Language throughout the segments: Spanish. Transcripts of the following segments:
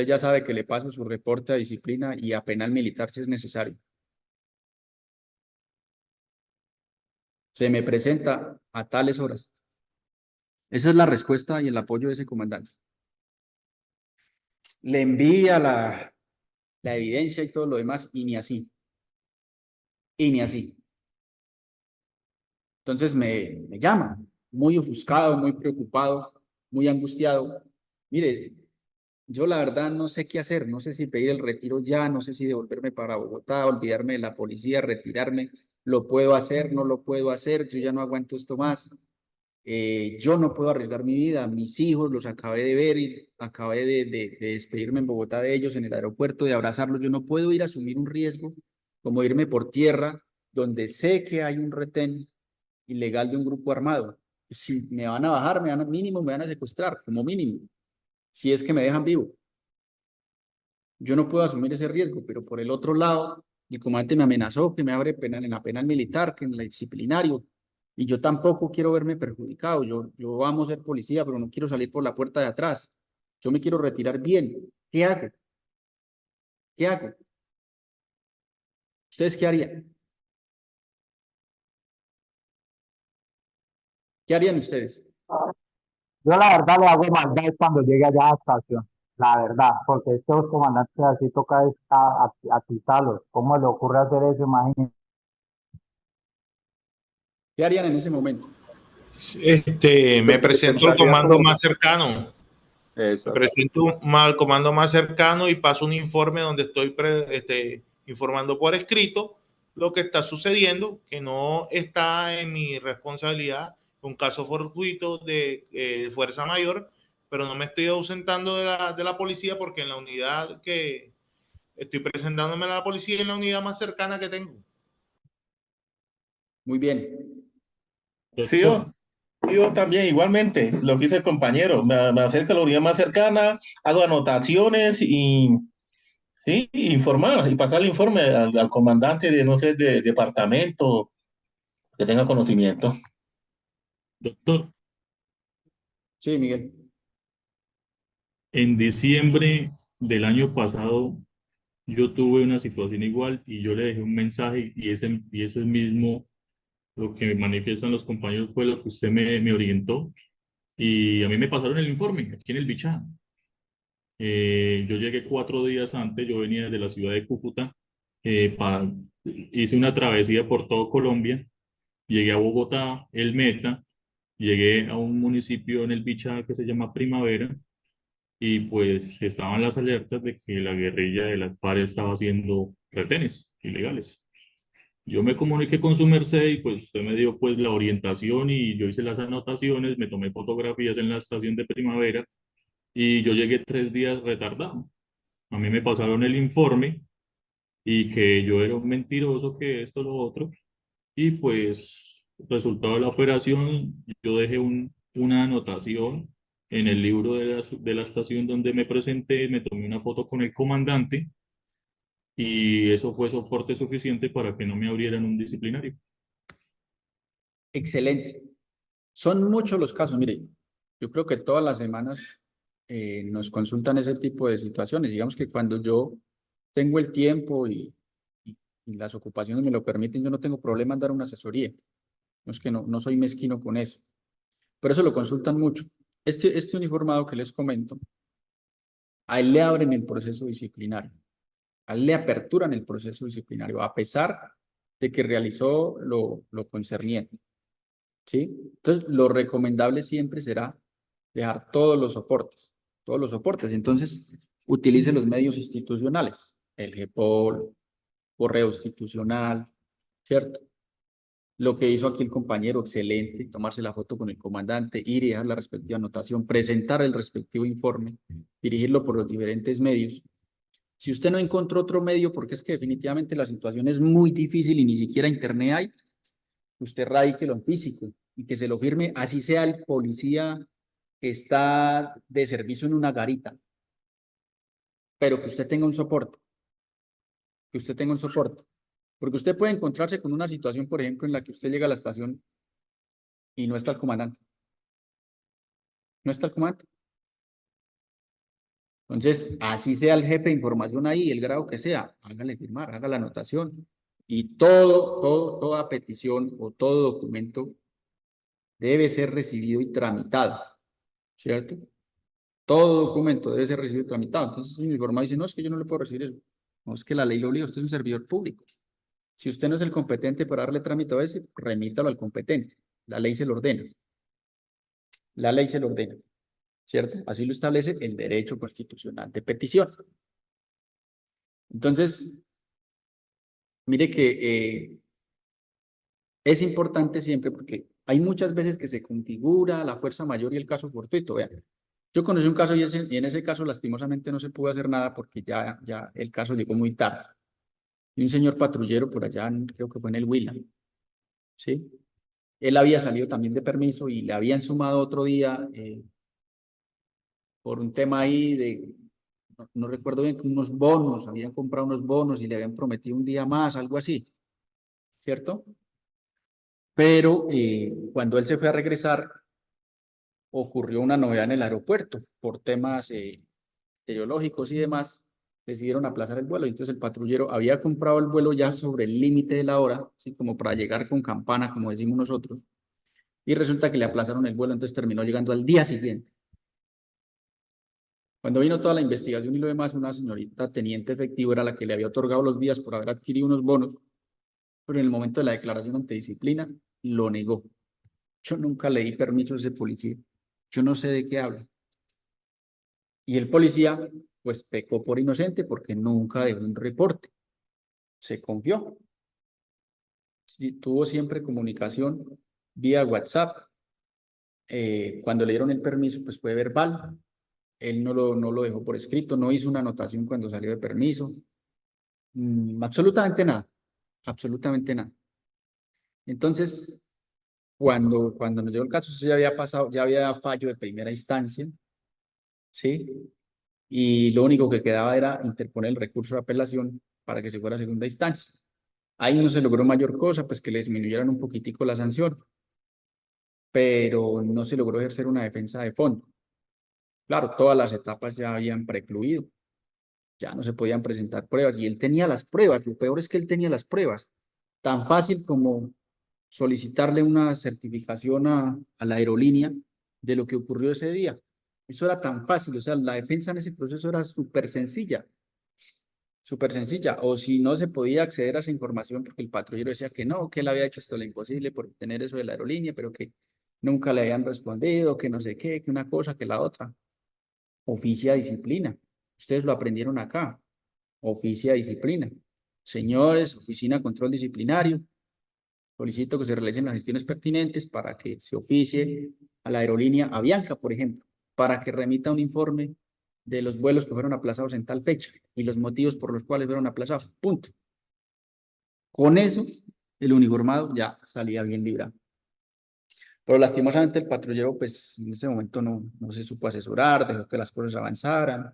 Usted ya sabe que le paso su reporte a disciplina y a penal militar si es necesario. Se me presenta a tales horas. Esa es la respuesta y el apoyo de ese comandante. Le envía la evidencia y todo lo demás, y ni así. Y ni así. Entonces me llama, muy ofuscado, muy preocupado, muy angustiado. Mire, yo la verdad no sé qué hacer, no sé si pedir el retiro ya, no sé si devolverme para Bogotá, olvidarme de la policía, retirarme. Lo puedo hacer, no lo puedo hacer, yo ya no aguanto esto más. Yo no puedo arriesgar mi vida, mis hijos los acabé de ver y acabé de despedirme en Bogotá de ellos en el aeropuerto, de abrazarlos. Yo no puedo ir a asumir un riesgo como irme por tierra, donde sé que hay un retén ilegal de un grupo armado. Si me van a bajar, mínimo me van a secuestrar, como mínimo, si es que me dejan vivo. Yo no puedo asumir ese riesgo, pero por el otro lado, el comandante me amenazó que me abre penal en la penal militar, que en la disciplinario, y yo tampoco quiero verme perjudicado. Yo amo ser policía, pero no quiero salir por la puerta de atrás. Yo me quiero retirar bien. ¿Qué hago? ¿Qué hago? ¿Ustedes qué harían? ¿Qué harían ustedes? Yo la verdad le hago maldad cuando llegue allá a la estación, la verdad, porque estos comandantes así toca es a quitarlos. ¿Cómo le ocurre hacer eso? Imagínense. ¿Qué harían en ese momento? Me presento al comando más cercano. Me Exacto. presento al comando más cercano y paso un informe donde estoy informando por escrito lo que está sucediendo, que no está en mi responsabilidad, un caso fortuito de fuerza mayor, pero no me estoy ausentando de la policía porque en la unidad que estoy presentándome a la policía en la unidad más cercana que tengo. Muy bien. Sí, yo también, igualmente, lo que dice el compañero, me acerco a la unidad más cercana, hago anotaciones y sí, informar y pasar el informe al comandante de, no sé, de departamento que tenga conocimiento. Doctor, Sí, Miguel. en diciembre del año pasado yo tuve una situación igual y yo le dejé un mensaje y eso mismo lo que me manifiestan los compañeros fue lo que usted me orientó y a mí me pasaron el informe aquí en el Bichá. Yo llegué 4 días antes, yo venía desde la ciudad de Cúcuta, hice una travesía por todo Colombia, llegué a Bogotá, el Meta, llegué a un municipio en el Bichá que se llama Primavera y pues estaban las alertas de que la guerrilla de las FARC estaba haciendo retenes ilegales. Yo me comuniqué con su merced y pues usted me dio pues la orientación y yo hice las anotaciones, me tomé fotografías en la estación de Primavera y yo llegué 3 días retardado. A mí me pasaron el informe y que yo era un mentiroso, que esto, lo otro. Y pues, resultado de la operación, yo dejé una anotación en el libro de la estación donde me presenté, me tomé una foto con el comandante y eso fue soporte suficiente para que no me abrieran un disciplinario. Excelente. Son muchos los casos. Mire, yo creo que todas las semanas nos consultan ese tipo de situaciones. Digamos que cuando yo tengo el tiempo y las ocupaciones me lo permiten, yo no tengo problema en dar una asesoría. No es que no soy mezquino con eso. Pero eso lo consultan mucho. Este uniformado que les comento, a él le abren el proceso disciplinario. A él le aperturan el proceso disciplinario, a pesar de que realizó lo concerniente. ¿Sí? Entonces, lo recomendable siempre será dejar todos los soportes. Entonces, utilice los medios institucionales, el GEPOL, correo institucional, ¿cierto? Lo que hizo aquí el compañero, excelente, tomarse la foto con el comandante, ir y dejar la respectiva anotación, presentar el respectivo informe, dirigirlo por los diferentes medios. Si usted no encontró otro medio, porque es que definitivamente la situación es muy difícil y ni siquiera internet hay, usted radíquelo en físico y que se lo firme, así sea el policía que está de servicio en una garita, pero que usted tenga un soporte, que usted tenga un soporte. Porque usted puede encontrarse con una situación, por ejemplo, en la que usted llega a la estación y no está el comandante. No está el comandante. Entonces, así sea el jefe de información ahí, el grado que sea, hágale firmar, haga la anotación. Y toda petición o todo documento debe ser recibido y tramitado, ¿cierto? Todo documento debe ser recibido y tramitado. Entonces, el uniformado dice, no, es que yo no le puedo recibir eso. No, es que la ley lo obliga, usted es un servidor público. Si usted no es el competente para darle trámite a ese, remítalo al competente. La ley se lo ordena. La ley se lo ordena, ¿cierto? Así lo establece el derecho constitucional de petición. Entonces, mire que es importante siempre porque hay muchas veces que se configura la fuerza mayor y el caso fortuito. Vean, yo conocí un caso y en ese caso lastimosamente no se pudo hacer nada porque ya el caso llegó muy tarde. Y un señor patrullero por allá, creo que fue en el Huila, ¿sí? Él había salido también de permiso y le habían sumado otro día por un tema ahí no recuerdo bien, unos bonos, habían comprado unos bonos y le habían prometido un día más, algo así, ¿cierto? Pero cuando él se fue a regresar, ocurrió una novedad en el aeropuerto por temas meteorológicos y demás, decidieron aplazar el vuelo. Entonces el patrullero había comprado el vuelo ya sobre el límite de la hora, así como para llegar con campana, como decimos nosotros, y resulta que le aplazaron el vuelo, entonces terminó llegando al día siguiente. Cuando vino toda la investigación y lo demás, una señorita teniente efectivo era la que le había otorgado los días por haber adquirido unos bonos, pero en el momento de la declaración ante disciplina lo negó. Yo nunca leí permiso a ese policía. Yo no sé de qué habla. Y el policía, pues pecó por inocente porque nunca dejó un reporte. Se confió. Sí, tuvo siempre comunicación vía WhatsApp. Cuando le dieron el permiso, pues fue verbal. Él no lo dejó por escrito, no hizo una anotación cuando salió de permiso. Absolutamente nada. Absolutamente nada. Entonces, cuando nos dio el caso, eso ya había pasado, ya había fallo de primera instancia, ¿sí? Y lo único que quedaba era interponer el recurso de apelación para que se fuera a segunda instancia. Ahí no se logró mayor cosa, pues que le disminuyeran un poquitico la sanción, pero no se logró ejercer una defensa de fondo. Claro, todas las etapas ya habían precluido, ya no se podían presentar pruebas y él tenía las pruebas, lo peor es que él tenía las pruebas, tan fácil como solicitarle una certificación a la aerolínea de lo que ocurrió ese día. Eso era tan fácil, o sea, la defensa en ese proceso era súper sencilla. Súper sencilla, o si no se podía acceder a esa información porque el patrullero decía que no, que él había hecho esto lo imposible por tener eso de la aerolínea, pero que nunca le habían respondido, que no sé qué, que una cosa, que la otra. Oficia disciplina. Ustedes lo aprendieron acá. Oficia disciplina. Señores, oficina control disciplinario, solicito que se realicen las gestiones pertinentes para que se oficie a la aerolínea Avianca, por ejemplo, para que remita un informe de los vuelos que fueron aplazados en tal fecha y los motivos por los cuales fueron aplazados. Punto. Con eso, el uniformado ya salía bien librado. Pero lastimosamente el patrullero, pues en ese momento no se supo asesorar, dejó que las cosas avanzaran.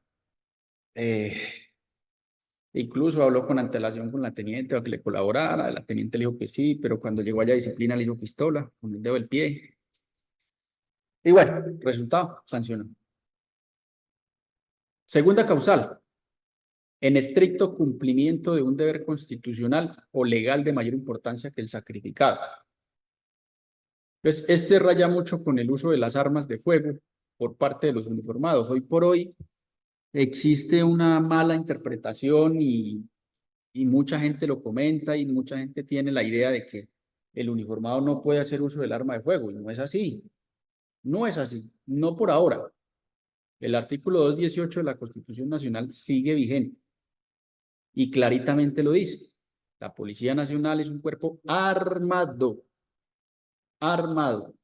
Incluso habló con antelación con la teniente para que le colaborara. La teniente le dijo que sí, pero cuando llegó allá a disciplina le dijo pistola con el dedo del pie. Y bueno, resultado, sancionó. Segunda causal, en estricto cumplimiento de un deber constitucional o legal de mayor importancia que el sacrificado. Entonces, este raya mucho con el uso de las armas de fuego por parte de los uniformados. Hoy por hoy existe una mala interpretación y mucha gente lo comenta y mucha gente tiene la idea de que el uniformado no puede hacer uso del arma de fuego y no es así. No es así, no por ahora. El artículo 218 de la Constitución Nacional sigue vigente y claritamente lo dice. La Policía Nacional es un cuerpo armado, armado.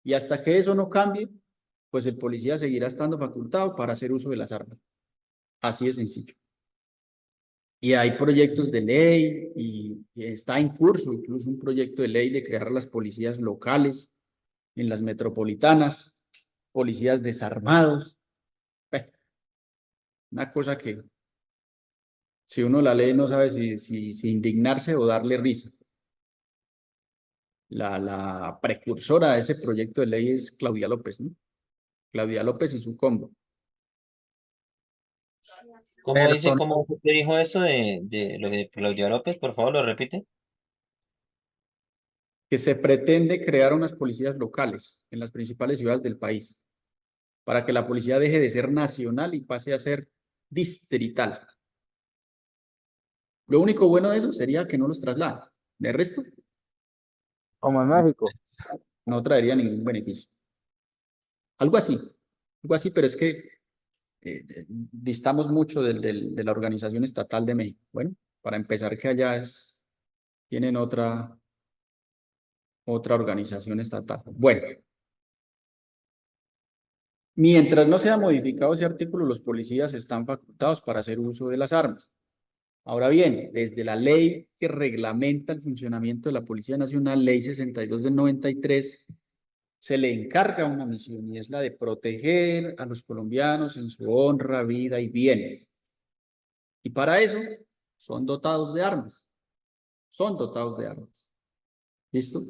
Y hasta que eso no cambie, pues el policía seguirá estando facultado para hacer uso de las armas. Así de sencillo. Y hay proyectos de ley y está en curso incluso un proyecto de ley de crear las policías locales en las metropolitanas, policías desarmados. Una cosa que si uno la lee no sabe si indignarse o darle risa. La precursora de ese proyecto de ley es Claudia López, ¿no? Claudia López y su combo. ¿Cómo dice, Person- cómo te dijo eso de lo de Claudia López? Por favor, lo repite. que se pretende crear unas policías locales en las principales ciudades del país, para que la policía deje de ser nacional y pase a ser distrital. Lo único bueno de eso sería que no los trasladen. De resto, Como en México. no traería ningún beneficio. Algo así, pero es que distamos mucho de la organización estatal de México. Bueno, para empezar que allá tienen otra organización estatal. Bueno, mientras no sea modificado ese artículo, los policías están facultados para hacer uso de las armas. Ahora bien, desde la ley que reglamenta el funcionamiento de la Policía Nacional, Ley 62 del 93, se le encarga una misión y es la de proteger a los colombianos en su honra, vida y bienes. Y para eso son dotados de armas. Son dotados de armas. ¿Listo?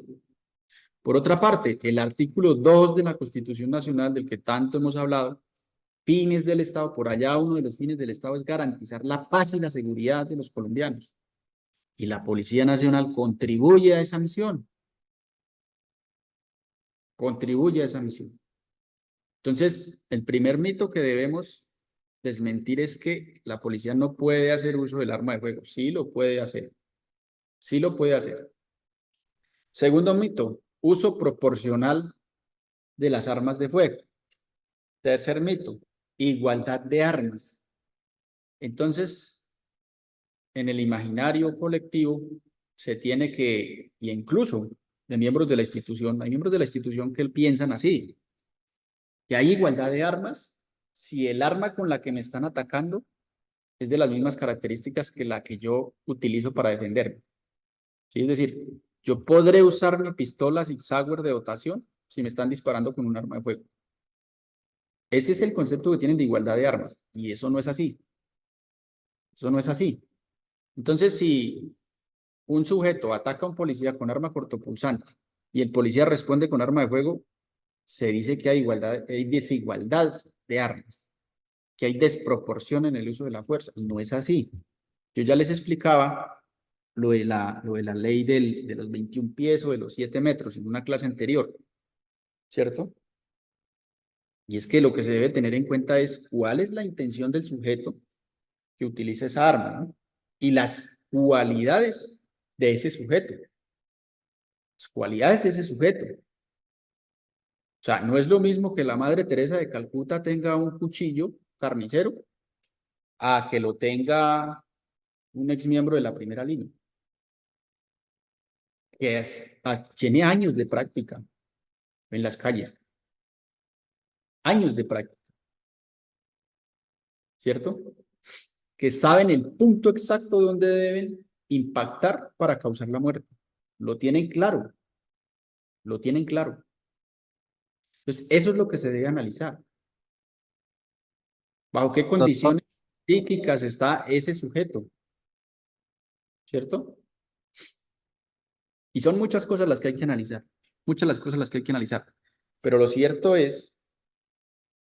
Por otra parte, el artículo 2 de la Constitución Nacional, del que tanto hemos hablado, fines del Estado, por allá uno de los fines del Estado es garantizar la paz y la seguridad de los colombianos. Y la Policía Nacional contribuye a esa misión. Contribuye a esa misión. Entonces, el primer mito que debemos desmentir es que la policía no puede hacer uso del arma de fuego. Sí lo puede hacer. Sí lo puede hacer. Segundo mito, uso proporcional de las armas de fuego. Tercer mito, igualdad de armas. Entonces, en el imaginario colectivo se tiene que, y incluso de miembros de la institución, hay miembros de la institución que piensan así, que hay igualdad de armas si el arma con la que me están atacando es de las mismas características que la que yo utilizo para defenderme. ¿Sí? Es decir, yo podré usar mi pistola Zigzagger de dotación si me están disparando con un arma de fuego. Ese es el concepto que tienen de igualdad de armas, y eso no es así. Eso no es así. Entonces, si un sujeto ataca a un policía con arma cortopulsante y el policía responde con arma de fuego, se dice que hay desigualdad de armas, que hay desproporción en el uso de la fuerza, y no es así. Yo ya les explicaba lo de la ley de los 21 pies o de los 7 metros en una clase anterior, ¿cierto? Y es que lo que se debe tener en cuenta es cuál es la intención del sujeto que utiliza esa arma, ¿no? Y las cualidades de ese sujeto. Las cualidades de ese sujeto. O sea, no es lo mismo que la Madre Teresa de Calcuta tenga un cuchillo carnicero a que lo tenga un exmiembro de la primera línea, que tiene años de práctica en las calles. Años de práctica. ¿Cierto? Que saben el punto exacto donde deben impactar para causar la muerte. Lo tienen claro. Lo tienen claro. Entonces, eso es lo que se debe analizar. ¿Bajo qué condiciones psíquicas está ese sujeto? ¿Cierto? Y son muchas cosas las que hay que analizar. Muchas las cosas las que hay que analizar. Pero lo cierto es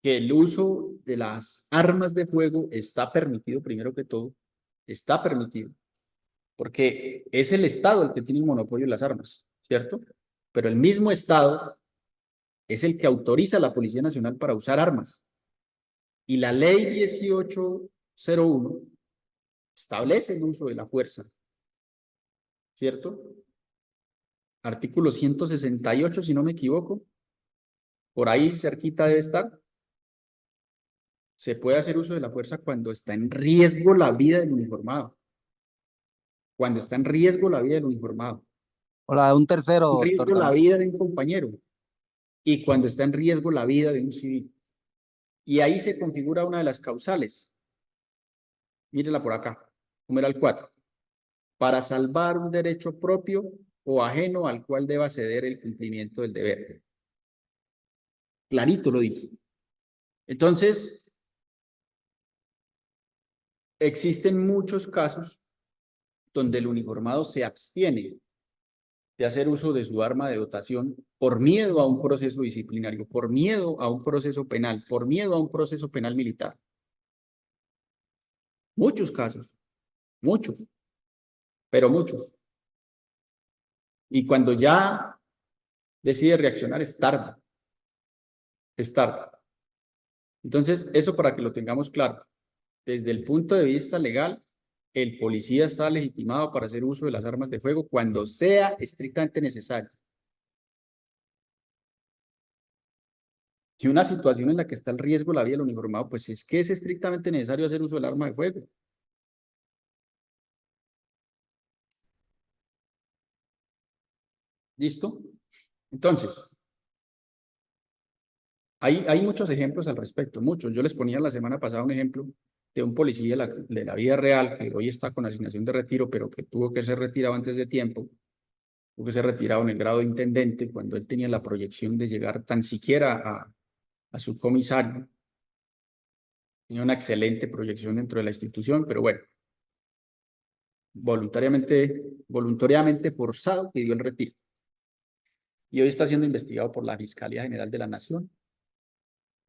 que el uso de las armas de fuego está permitido, primero que todo. Está permitido. Porque es el Estado el que tiene el monopolio de las armas, ¿cierto? Pero el mismo Estado es el que autoriza a la Policía Nacional para usar armas. Y la ley 1801 establece el uso de la fuerza, ¿cierto? Artículo 168, si no me equivoco, por ahí cerquita debe estar. Se puede hacer uso de la fuerza cuando está en riesgo la vida del uniformado. Cuando está en riesgo la vida del uniformado. O la de un tercero, En riesgo doctor, la también. vida de un compañero. Y cuando está en riesgo la vida de un civil. Y ahí se configura una de las causales. Mírela por acá, numeral 4. Para salvar un derecho propio o ajeno al cual deba ceder el cumplimiento del deber. Clarito lo dice. Entonces, existen muchos casos donde el uniformado se abstiene de hacer uso de su arma de dotación por miedo a un proceso disciplinario, por miedo a un proceso penal, por miedo a un proceso penal militar. Muchos casos, muchos, pero muchos. Y cuando ya decide reaccionar es tarde, es tarde. Entonces, eso para que lo tengamos claro. Desde el punto de vista legal, el policía está legitimado para hacer uso de las armas de fuego cuando sea estrictamente necesario. Y una situación en la que está el riesgo de la vida del uniformado, pues es que es estrictamente necesario hacer uso del arma de fuego. ¿Listo? Entonces, hay muchos ejemplos al respecto, muchos. Yo les ponía la semana pasada un ejemplo de un policía de la vida real que hoy está con asignación de retiro, pero que tuvo que ser retirado antes de tiempo, tuvo que ser retirado en el grado de intendente cuando él tenía la proyección de llegar tan siquiera a su comisario. Tenía una excelente proyección dentro de la institución, pero bueno, voluntariamente forzado pidió el retiro. Y hoy está siendo investigado por la Fiscalía General de la Nación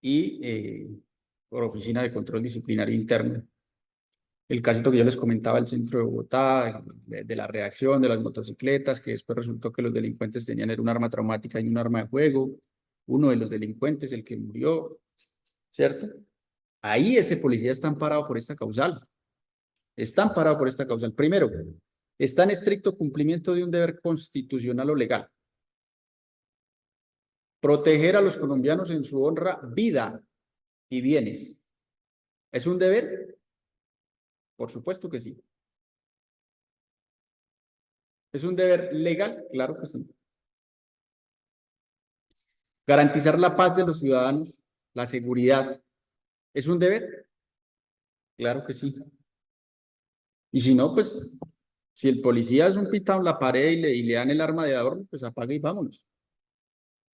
y por Oficina de Control Disciplinario Interno. El casito que yo les comentaba del centro de Bogotá, de la reacción de las motocicletas, que después resultó que los delincuentes tenían era un arma traumática y un arma de fuego. Uno de los delincuentes, el que murió, ¿cierto? Ahí ese policía está amparado por esta causal. Está amparado por esta causal. Primero, está en estricto cumplimiento de un deber constitucional o legal. Proteger a los colombianos en su honra, vida y bienes. ¿Es un deber? Por supuesto que sí. ¿Es un deber legal? Claro que sí. Garantizar la paz de los ciudadanos, la seguridad. ¿Es un deber? Claro que sí. Y si no, pues, si el policía es un pitado en la pared y le dan el arma de adorno, pues apaga y vámonos.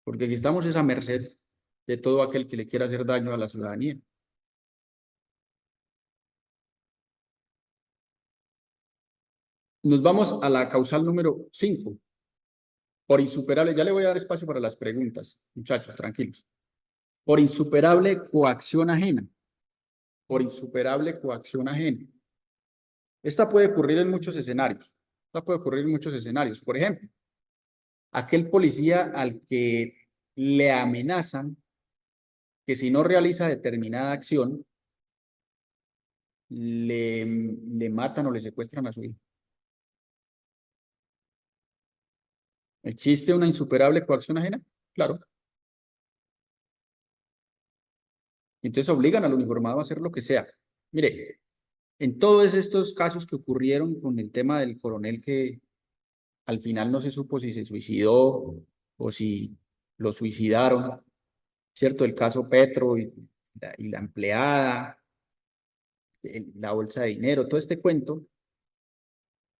Porque aquí estamos a merced de todo aquel que le quiera hacer daño a la ciudadanía. Nos vamos a la causal número 5. Por insuperable, ya le voy a dar espacio para las preguntas, muchachos, tranquilos. Por insuperable coacción ajena. Por insuperable coacción ajena. Esta puede ocurrir en muchos escenarios. Esta puede ocurrir en muchos escenarios. Por ejemplo, aquel policía al que le amenazan que si no realiza determinada acción, le matan o le secuestran a su hijo. ¿Existe una insuperable coacción ajena? Claro. Entonces obligan al uniformado a hacer lo que sea. Mire, en todos estos casos que ocurrieron con el tema del coronel que al final no se supo si se suicidó o si lo suicidaron, ¿cierto? El caso Petro y la empleada, la bolsa de dinero, todo este cuento,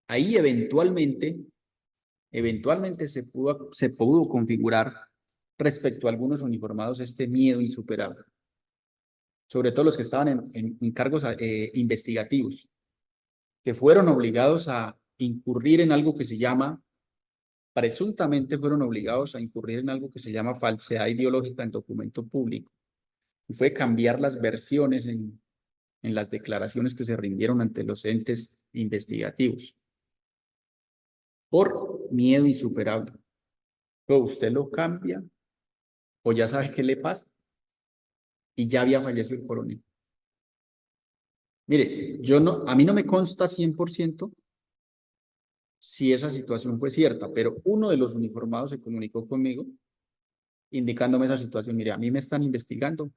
ahí eventualmente se pudo configurar respecto a algunos uniformados este miedo insuperable, sobre todo los que estaban en cargos investigativos, que fueron obligados a incurrir en algo que se llama, presuntamente fueron obligados a incurrir en algo que se llama falsedad ideológica en documento público, y fue cambiar las versiones en las declaraciones que se rindieron ante los entes investigativos, por miedo insuperable. Pero usted lo cambia, o ya sabe qué le pasa, y ya había fallecido el coronel. Mire, a mí no me consta 100% si esa situación fue cierta, pero uno de los uniformados se comunicó conmigo indicándome esa situación. Mire, a mí me están investigando.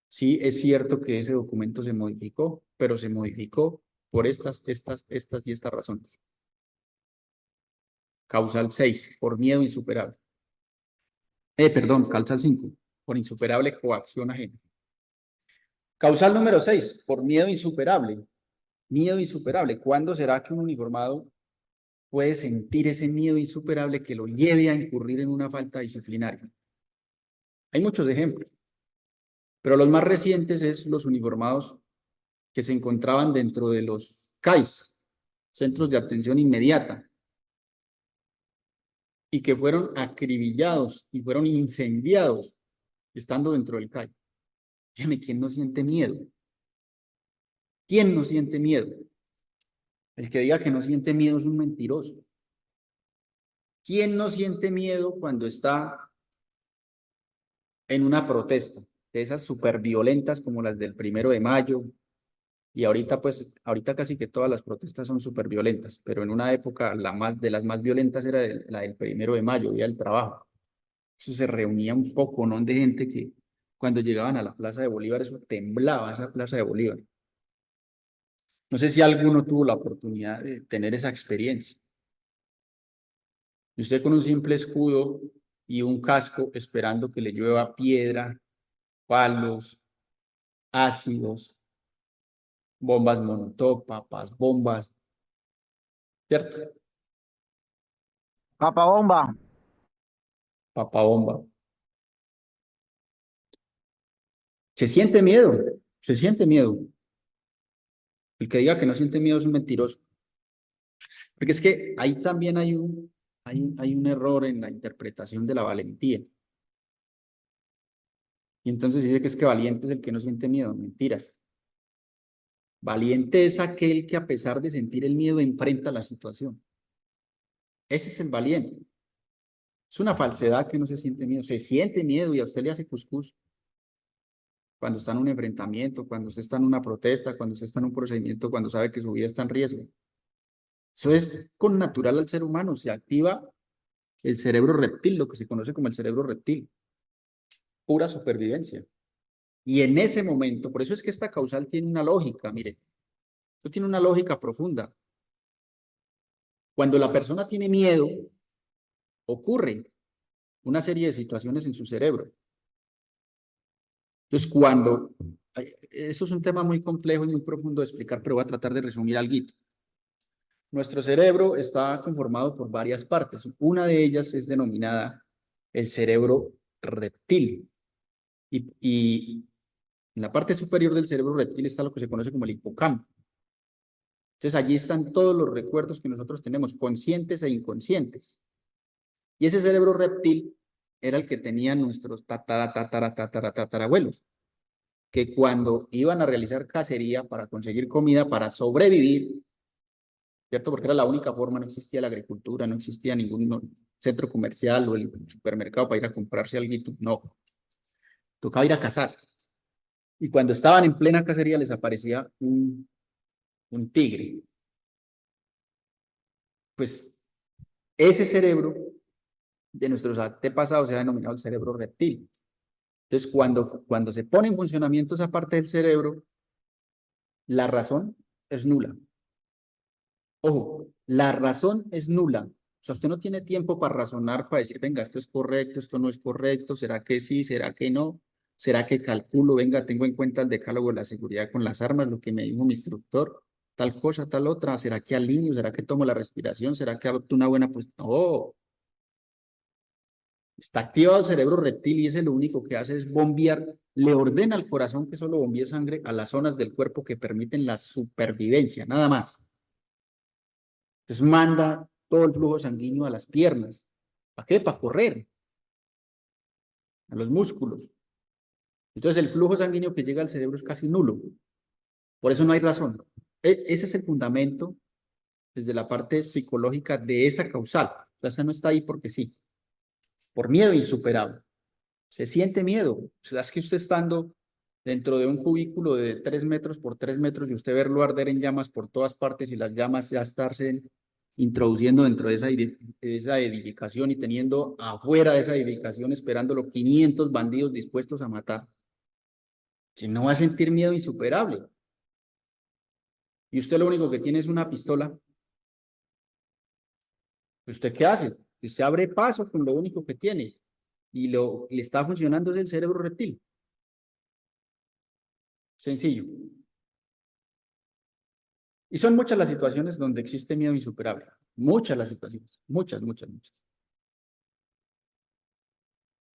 Sí, es cierto que ese documento se modificó, pero se modificó por estas y estas razones. Causal 6, por miedo insuperable. Causal 5, por insuperable coacción ajena. Causal número 6, por miedo insuperable. Miedo insuperable. ¿Cuándo será que un uniformado puede sentir ese miedo insuperable que lo lleve a incurrir en una falta disciplinaria? Hay muchos ejemplos, pero los más recientes es los uniformados que se encontraban dentro de los CAIS, Centros de Atención Inmediata, y que fueron acribillados y fueron incendiados estando dentro del CAI. Dígame, ¿quién no siente miedo? ¿Quién no siente miedo? El que diga que no siente miedo es un mentiroso. ¿Quién no siente miedo cuando está en una protesta? De esas súper violentas como las del 1 de mayo. Y ahorita, pues, ahorita casi que todas las protestas son súper violentas, pero en una época de las más violentas era la del 1 de mayo, Día del Trabajo. Eso se reunía un poco, ¿no? De gente que cuando llegaban a la Plaza de Bolívar, eso temblaba, esa Plaza de Bolívar. No sé si alguno tuvo la oportunidad de tener esa experiencia. Y usted con un simple escudo y un casco esperando que le llueva piedra, palos, ácidos, bombas molotov, papas, bombas, ¿cierto? Papa bomba. Papa bomba. Se siente miedo, se siente miedo. El que diga que no siente miedo es un mentiroso. Porque es que ahí también hay un error en la interpretación de la valentía. Y entonces dice que es que valiente es el que no siente miedo. Mentiras. Valiente es aquel que a pesar de sentir el miedo enfrenta la situación. Ese es el valiente. Es una falsedad que no se siente miedo. Se siente miedo y a usted le hace cuscús cuando está en un enfrentamiento, cuando usted está en una protesta, cuando usted está en un procedimiento, cuando sabe que su vida está en riesgo. Eso es con natural al ser humano. Se activa el cerebro reptil, lo que se conoce como el cerebro reptil. Pura supervivencia. Y en ese momento, por eso es que esta causal tiene una lógica, mire, esto tiene una lógica profunda. Cuando la persona tiene miedo, ocurren una serie de situaciones en su cerebro. Entonces, eso es un tema muy complejo y muy profundo de explicar, pero voy a tratar de resumir algo. Nuestro cerebro está conformado por varias partes. Una de ellas es denominada el cerebro reptil. Y en la parte superior del cerebro reptil está lo que se conoce como el hipocampo. Entonces, allí están todos los recuerdos que nosotros tenemos, conscientes e inconscientes. Y ese cerebro reptil era el que tenían nuestros tatarabuelos, que cuando iban a realizar cacería para conseguir comida, para sobrevivir, ¿cierto? Porque era la única forma, no existía la agricultura, no existía ningún centro comercial o el supermercado para ir a comprarse algo, no. Tocaba ir a cazar. Y cuando estaban en plena cacería les aparecía un tigre. Pues ese cerebro de nuestros antepasados se ha denominado el cerebro reptil. Entonces, cuando se pone en funcionamiento esa parte del cerebro, la razón es nula. Ojo, la razón es nula. O sea, usted no tiene tiempo para razonar, para decir, venga, esto es correcto, esto no es correcto, ¿será que sí, será que no? ¿Será que calculo, venga, tengo en cuenta el decálogo de la seguridad con las armas, lo que me dijo mi instructor, tal cosa, tal otra? ¿Será que alineo? ¿Será que tomo la respiración? ¿Será que adopto una buena posición? No. Está activado el cerebro reptil y ese lo único que hace es bombear, le ordena al corazón que solo bombee sangre a las zonas del cuerpo que permiten la supervivencia, nada más. Entonces manda todo el flujo sanguíneo a las piernas. ¿Para qué? Para correr. A los músculos. Entonces el flujo sanguíneo que llega al cerebro es casi nulo. Por eso no hay razón. Ese es el fundamento desde la parte psicológica de esa causal. O sea, esa no está ahí porque sí. Por miedo insuperable. Se siente miedo. O sea, es que usted estando dentro de un cubículo de 3 metros por 3 metros y usted verlo arder en llamas por todas partes y las llamas ya estarse introduciendo dentro de esa edificación y teniendo afuera de esa edificación esperándolo 500 bandidos dispuestos a matar. Que no va a sentir miedo insuperable. Y usted lo único que tiene es una pistola. ¿Usted qué hace? Usted abre paso con lo único que tiene y le está funcionando es el cerebro reptil. Sencillo. Y son muchas las situaciones donde existe miedo insuperable. Muchas las situaciones. Muchas, muchas, muchas.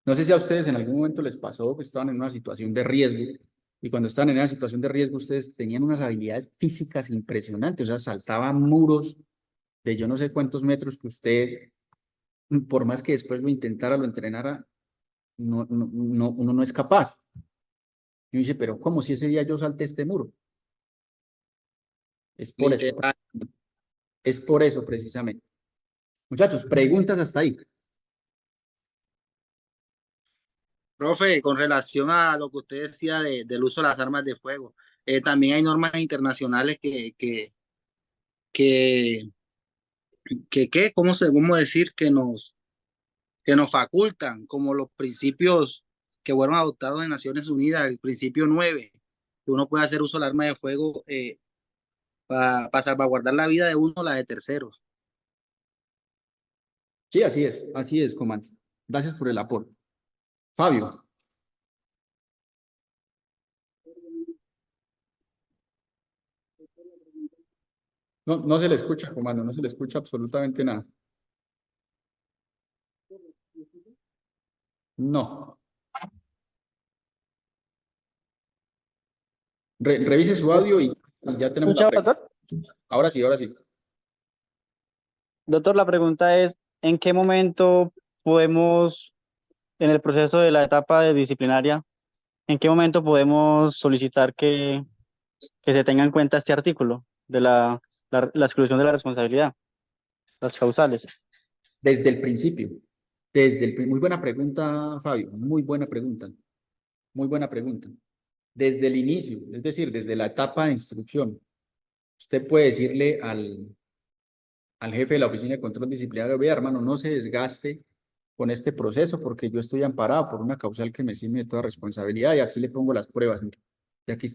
No sé si a ustedes en algún momento les pasó que estaban en una situación de riesgo y cuando estaban en una situación de riesgo ustedes tenían unas habilidades físicas impresionantes, o sea, saltaban muros de yo no sé cuántos metros que usted, por más que después lo intentara, lo entrenara, uno no es capaz. Y uno dice, pero ¿cómo si ese día yo salté este muro? Es por eso. Literal. Es por eso precisamente. Muchachos, preguntas hasta ahí. Profe, con relación a lo que usted decía del uso de las armas de fuego, también hay normas internacionales que, ¿cómo decir? Que nos facultan, como los principios que fueron adoptados en Naciones Unidas, el principio 9, que uno puede hacer uso del arma de fuego para salvaguardar la vida de uno o la de terceros. Sí, así es, comandante. Gracias por el aporte. Fabio. No se le escucha, comando, no se le escucha absolutamente nada. No. Revise su audio y ya tenemos la ¿Escucha, pregunta. doctor? Ahora sí, ahora sí. Doctor, la pregunta es, ¿en qué momento podemos, en el proceso de la etapa de disciplinaria, en qué momento podemos solicitar que se tenga en cuenta este artículo de la exclusión de la responsabilidad, las causales? Desde el principio. Muy buena pregunta, Fabio. Muy buena pregunta. Muy buena pregunta. Desde el inicio, es decir, desde la etapa de instrucción, usted puede decirle al jefe de la oficina de control disciplinario: vea, hermano, no se desgaste con este proceso porque yo estoy amparado por una causal que me exime de toda responsabilidad y aquí le pongo las pruebas. Y aquí está